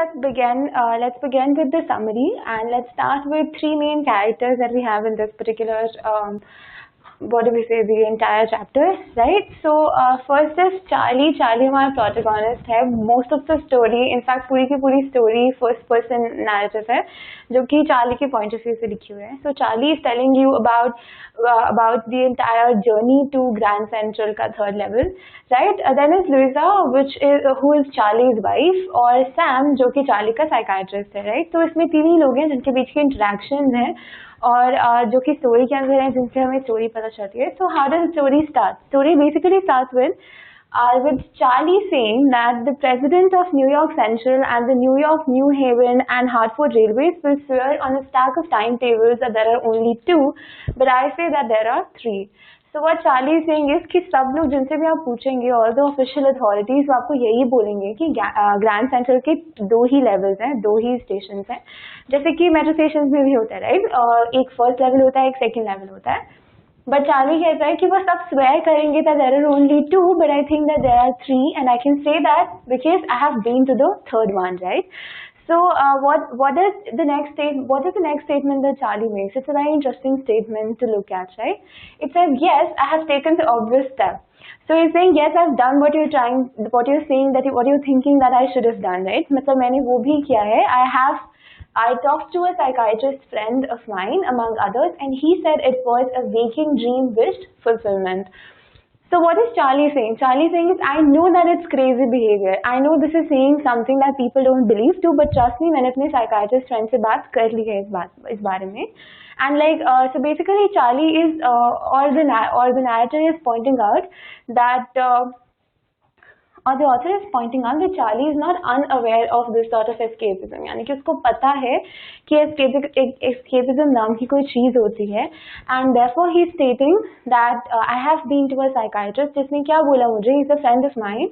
let's begin with the summary, and let's start with three main characters that we have in this particular what do we say, the entire chapter, right? So first is Charlie. Charlie हमारा protagonist है. Most of the story, in fact पूरी की पूरी story first person narrative है, जो कि Charlie के point of view से लिखी हुई है. So Charlie is telling you about the entire journey to Grand Central का third level, right? Then is Louisa, who is Charlie's wife, और Sam जो कि Charlie का psychiatrist है, right? तो इसमें तीन ही लोग हैं जिनके बीच के interactions हैं और जो कि स्टोरी के अंदर है, जिनसे हमें स्टोरी पता चलती है. So how does story start? Story basically starts with Charlie saying that the president of New York Central and the New York, New Haven and Hartford Railways will swear on a stack of timetables that there are only two, but I say that there are three. So what Charlie is saying is कि सब लोग जिनसे भी आप पूछेंगे, all the official authorities, वो आपको यही बोलेंगे कि ग्रैंड सेंट्रल के दो ही लेवल्स हैं, दो ही स्टेशंस हैं, जैसे कि मेट्रो स्टेशन में भी होता है, राइट? और एक फर्स्ट लेवल होता है, एक सेकंड लेवल होता है. बट चार्ली कहता है कि वो सब स्वेयर करेंगे that there are only two, but I think that there are three, and I can say that because I have been to the third one, right? So what is the next statement that Charlie makes? It's a very interesting statement to look at, right? It says, yes, I have taken the obvious step. So he's saying, yes, I've done what you're saying, what you're thinking that I should have done, right? मतलब मैंने वो भी किया है. I talked to a psychiatrist friend of mine, among others, and he said it was a waking dream wish fulfillment. So what is Charlie saying? Charlie saying is, I know that it's crazy behavior. I know this is saying something that people don't believe to, but trust me, मैंने अपने psychiatrist friend से बात कर ली है इस बारे में. And so basically Charlie is or the narrator is pointing out that or the author is pointing out that Charlie is not unaware of this sort of escapism. यानी कि उसको पता है कि escapism नाम की कोई चीज़ होती है. And therefore he is stating that I have been to a psychiatrist, जिसने क्या बोला मुझे, he's a friend of mine,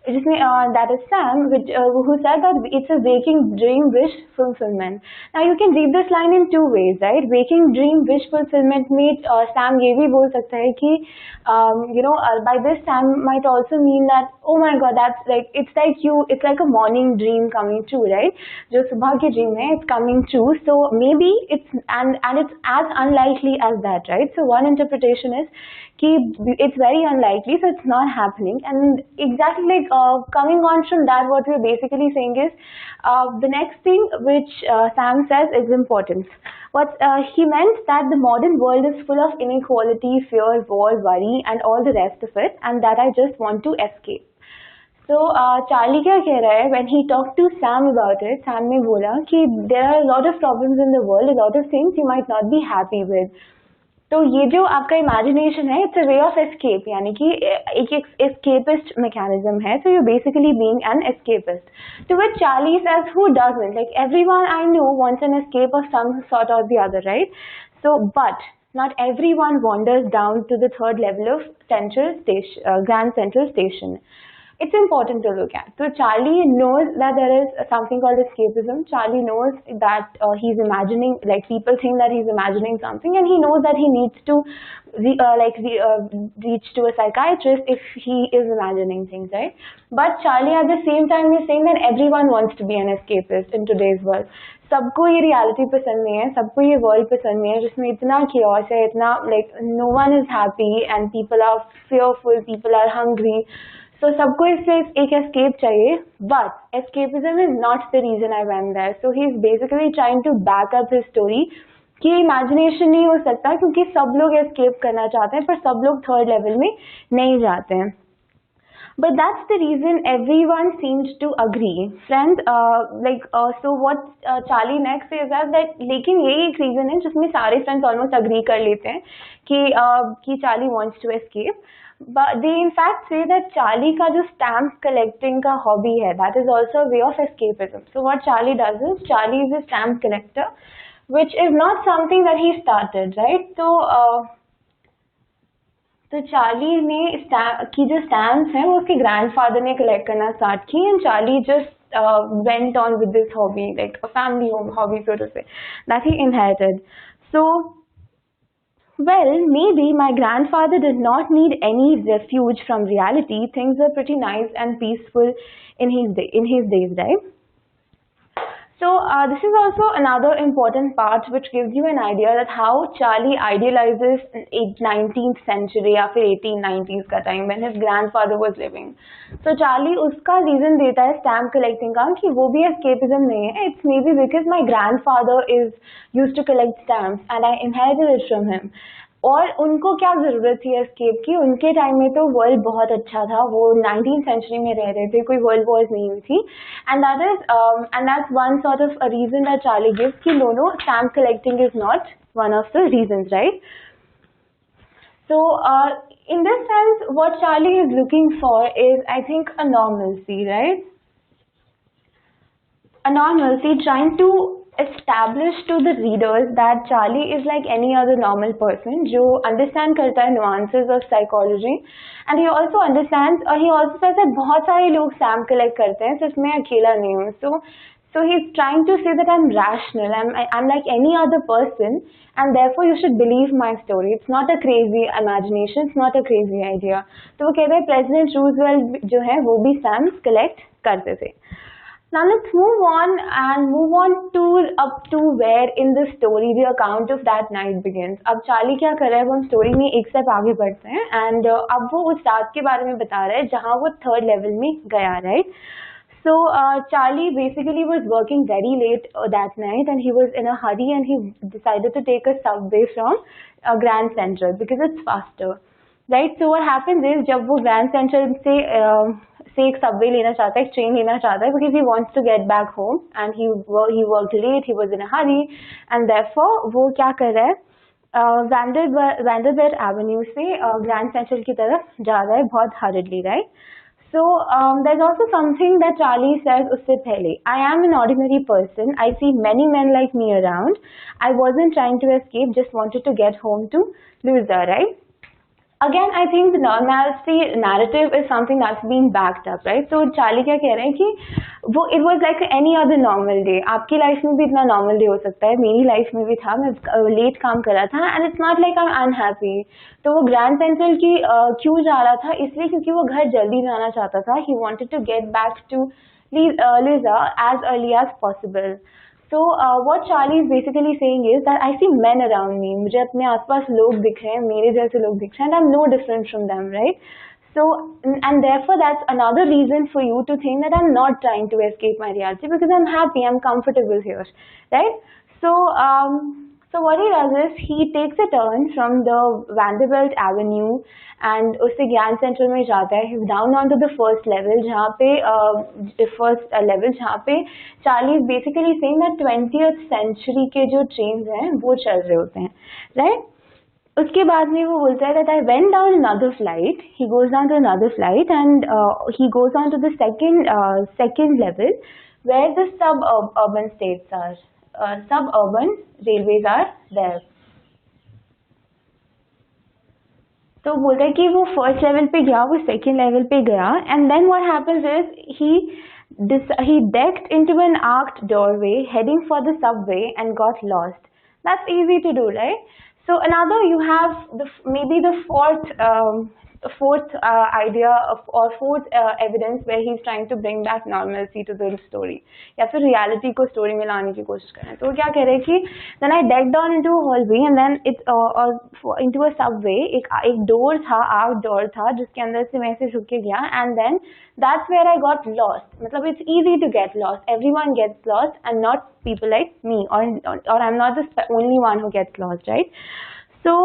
जिसमें that is Sam, who said that it's a waking dream wish fulfillment. Now you can read this line in two ways, right? Waking dream wish fulfillment में Sam ये भी बोल सकता है कि by this Sam might also mean that, oh my god, that's like it's like a morning dream coming true, right? जो सुबह की dream है, it's coming true. So maybe it's and it's as unlikely as that, right? So one interpretation is कि it's very unlikely, so it's not happening. And exactly like coming on from that, what we're basically saying is the next thing which Sam says is important. What he meant that the modern world is full of inequality, fear, war, worry, and all the rest of it, and that I just want to escape. So Charlie क्या कह रहा है? When he talked to Sam about it, Sam ने बोला कि there are a lot of problems in the world, a lot of things you might not be happy with. तो ये जो आपका इमेजिनेशन है, it's a way of escape, यानी कि एक एस्केपिस्ट मैकेनिज्म है. So you basically being an escapist. To which Charlie says, who doesn't? Like everyone I know wants an escape of some sort or the other, right? So but not everyone wanders down to the third level of Grand Central Station. It's important to look at. So Charlie knows that there is something called escapism. Charlie knows that he's imagining, like people think that he's imagining something, and he knows that he needs to reach to a psychiatrist if he is imagining things, right? But Charlie at the same time is saying that everyone wants to be an escapist in today's world. सबको ये reality पसंद नहीं है, सबको ये world पसंद नहीं है जिसमें इतना chaos है, इतना like no one is happy and people are fearful, people are hungry. So सबको इससे एक escape चाहिए, but escapism is not the reason I went there. So he is basically trying to back up his story कि imagination नहीं हो सकता क्योंकि सब लोग escape करना चाहते हैं, पर सब लोग third level में नहीं जाते हैं. But that's the reason everyone seems to agree. Friends, so what Charlie next says that लेकिन यही एक reason है जिसमें सारे friends almost agree कर लेते हैं कि Charlie wants to escape. But they in fact say that Charlie का जो stamp collecting का hobby है, that is also a way of escapism. So what Charlie does is, Charlie is a stamp collector, which is not something that he started, right? तो Charlie ने की जो stamps हैं वो उसके ग्रैंडफादर ने कलेक्ट करना स्टार्ट की, and Charlie just went on with this hobby, like a family hobby, so to say, that he inherited. So well, maybe my grandfather did not need any refuge from reality. Things were pretty nice and peaceful in his days, right? this is also another important part which gives you an idea that how Charlie idealizes 19th century या फिर 1890s का time when his grandfather was living. So Charlie उसका reason देता है stamp collecting का कि वो भी escapism नहीं है. It's maybe because my grandfather is used to collect stamps and I inherited it from him. और उनको क्या ज़रूरत थी एस्केप की? उनके टाइम में तो वर्ल्ड बहुत अच्छा था, वो 19th सेंचुरी में रह रहे थे, कोई वर्ल्ड वॉर्स नहीं हुई थी. And that's one sort of a reason that Charlie gives कि no stamp collecting is not one of the reasons, right? So in this sense, what Charlie is looking for is, I think, a normalcy, right? A normalcy, trying to establish to the readers that Charlie is like any other normal person जो understand करता है nuances of psychology, and he also understands, he also says that बहुत सारे लोग stamp collect करते हैं, सिर्फ मैं अकेला नहीं हूँ. So he's trying to say that I'm rational, I'm like any other person, and therefore you should believe my story. It's not a crazy imagination, it's not a crazy idea. तो वो कहते हैं President Roosevelt जो है वो भी stamps collect करते थे. Now let's move on to up to where in the story the account of that night begins. अब चार्ली क्या कर रहा है, वो हम स्टोरी में एक स्टेप आगे बढ़ते हैं एंड अब वो उस रात के बारे में बता रहा है जहाँ वो 3rd लेवल में गया, right? So Charlie basically was working very late that night and he was in a hurry and he decided to take a subway from Grand Central because it's faster, right? So what happens is जब वो Grand Central से एक Subway लेना चाहता है, एक train लेना चाहता है, because he wants to get back home and he worked late, he was in a hurry and therefore वो क्या कर रहा है, Vanderbilt Avenue से Grand Central की तरफ जा रहा है बहुत hurriedly, right? So there's also something that Charlie says उससे पहले. I am an ordinary person. I see many men like me around. I wasn't trying to escape, just wanted to get home to Louisa, right? Again, I think the normalcy narrative is something that's being backed up, right? So Charlie क्या कह रहे हैं कि वो it was like any other normal day. आपकी life में भी इतना नॉर्मल डे हो सकता है, मेरी लाइफ में भी था, मैं लेट काम कर रहा था and it's not like I'm unhappy. तो वो ग्रैंड सेंट्रल की क्यों जा रहा था? इसलिए क्योंकि वो घर जल्दी जाना चाहता था. He wanted to get back to Lisa as early as possible. So what Charlie is basically saying is that I see men around me. मुझे अपने आसपास लोग दिख रहे हैं, मेरे जैसे लोग दिख रहे हैं, and I'm no different from them, right? So and therefore that's another reason for you to think that I'm not trying to escape my reality because I'm happy, I'm comfortable here, right? So what he does is he takes a turn from the Vanderbilt Avenue and उससे Grand Central में जाता है. He's down onto the first level जहाँ पे जहाँ पे Charlie is basically saying that 20th century के जो trains हैं वो चल रहे होते हैं, right? उसके बाद में वो बोलता है that I went down another flight. He goes down to another flight and he goes on to the second level where the suburban states are. Suburban railways are there. तो बोलता है कि वो फर्स्ट लेवल पे गया, वो second level पे गया and then what happens is he decked into an arched doorway heading for the subway and got lost. That's easy to do, right? So another you have maybe the fourth idea or fourth evidence where he's trying to bring back normalcy to the story या फिर reality को story में लाने की कोशिश कर रहे हैं. तो क्या कह रहे हैं कि then I decked on into a hallway and then into a subway एक door था, arched door था जिसके अंदर से मैं ऐसे झुक के गया and then that's where I got lost. मतलब it's easy to get lost. Everyone gets lost and not people like me or I'm not the only one who gets lost, right? So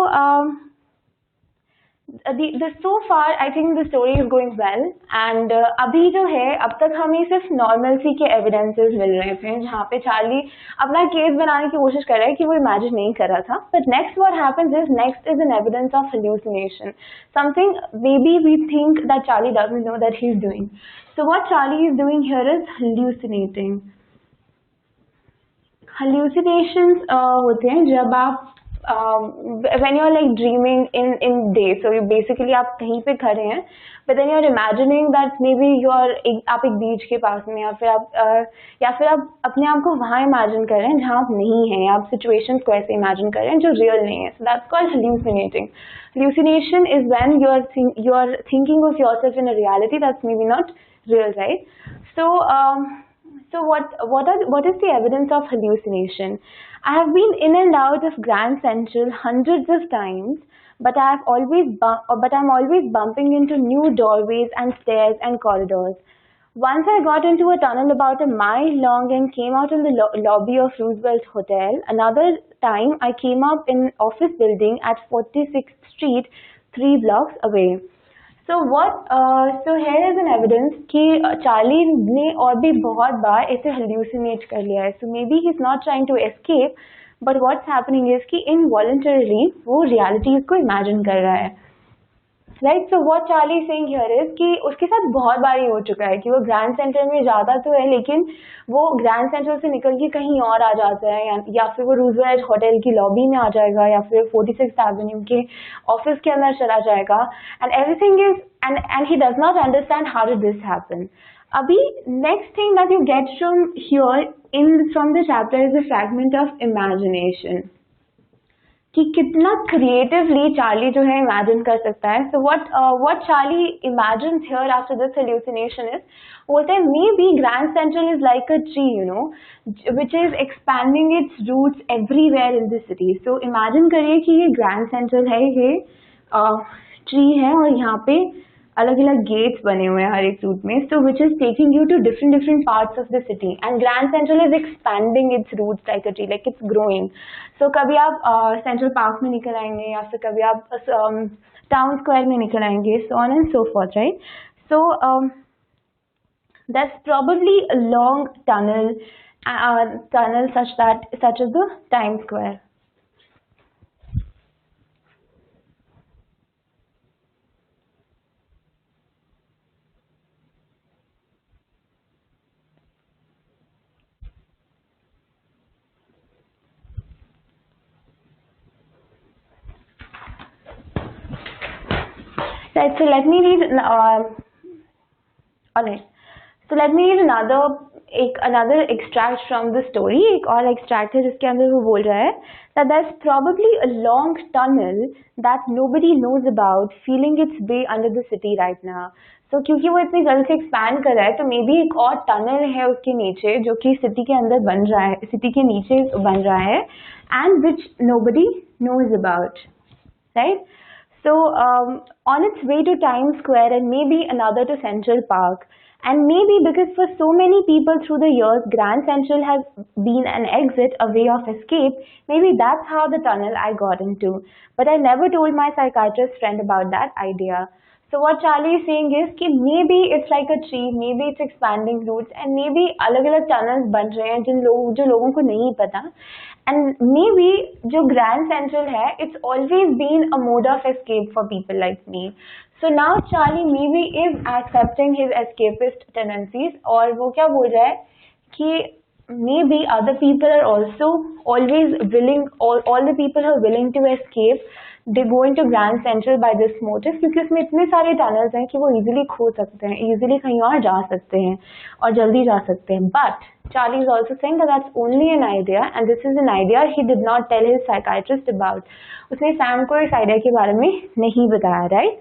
so far I think the story is going well and अभी जो है अब तक हमें सिर्फ normalcy के evidences मिल रहे थे जहाँ पे चार्ली अपना केस बनाने की कोशिश कर रहा है कि वो imagine नहीं कर रहा था. But next what happens is next is an evidence of hallucination, something maybe we think that Charlie doesn't know that he's doing. So what Charlie is doing here is hallucinating. Hallucinations होते हैं जब आप when you're like dreaming in day, so you basically आप कहीं पे खड़े हैं but then you're imagining that maybe आप एक बीच के पास में या फिर आप अपने आप को वहाँ imagine कर रहे हैं जहाँ आप नहीं हैं, आप situations को ऐसे imagine कर रहे हैं जो real नहीं है. So that's called hallucinating. Hallucination is when you're thinking of yourself in a reality that's maybe not real, right? So So what is the evidence of hallucination? I have been in and out of Grand Central hundreds of times, but I'm always bumping into new doorways and stairs and corridors. Once I got into a tunnel about a mile long and came out in the lobby of Roosevelt Hotel. Another time I came up in an office building at 46th Street, 3 blocks away. So here is an evidence कि Charlie ने और भी बहुत बार ऐसे hallucinate कर लिया है. So maybe he's not trying to escape, but what's happening is कि involuntarily वो realities को imagine कर रहा है. Right. So what Charlie is saying here is कि उसके साथ बहुत बार ये हो चुका है कि वो ग्रैंड सेंटर में जाता तो है, लेकिन वो ग्रैंड सेंटर से निकल के कहीं और आ जाता है, या फिर वो रूजवेल्ट होटल की लॉबी में आ जाएगा, या फिर 46th एवेन्यू के ऑफिस के अंदर चला जाएगा. And everything is and he does not understand how did this happen. अभी next thing that you get from here from the chapter is the fragment of imagination, कि कितना क्रिएटिवली चार्ली जो है इमेजिन कर सकता है. So what Charlie imagines here after this hallucination is, बोलते हैं maybe Grand Central is like a tree, you know, which is expanding its roots everywhere in the city. So imagine करिए कि ये grand central है, ये tree है, और यहाँ पे अलग अलग गेट्स बने हुए हैं हर एक रूट में. So which is taking you to different parts of the city, and Grand Central is expanding its roots like a tree, like its growing. So कभी आप सेंट्रल पार्क में निकल आएंगे, या फिर कभी आप टाउन स्क्वायर में निकल आएंगे, so on and so forth, right. So there's probably a long tunnel such as the Times Square. Right, so let me read. Alright, so let me read another extract from the story. एक और extract है जिसके अंदर वो बोल रहा है that there's probably a long tunnel that nobody knows about, feeling its way under the city right now. So क्योंकि वो इतनी जल्द से expand कर रहा है, तो मे बी एक और tunnel है उसके नीचे जो कि सिटी के अंदर बन रहा है, सिटी के नीचे बन रहा है, and which nobody knows about, right? So on its way to Times Square and maybe another to Central Park, and maybe because for so many people through the years, Grand Central has been an exit, a way of escape, maybe that's how the tunnel I got into. But I never told my psychiatrist friend about that idea. So what Charlie is saying is कि maybe it's like a tree, maybe it's expanding roots, and maybe अलग-अलग tunnels बन रहे हैं जो लोगों को नहीं पता. And maybe जो Grand Central है, it's always been a mode of escape for people like me. So now Charlie maybe is accepting his escapist tendencies, और वो क्या बोल रहा है कि maybe other people are also always willing, all the people who are willing to escape, they go into Grand Central by this motive, क्योंकि उसमें इतने सारे टनल्स हैं कि वो इजीली खो सकते हैं, इजीली कहीं और जा सकते हैं और जल्दी जा सकते हैं. But Charlie is also saying that that's only an idea, and this is an idea he did not tell his psychiatrist about. उसने सैम को इस आइडिया के बारे में नहीं बताया, right?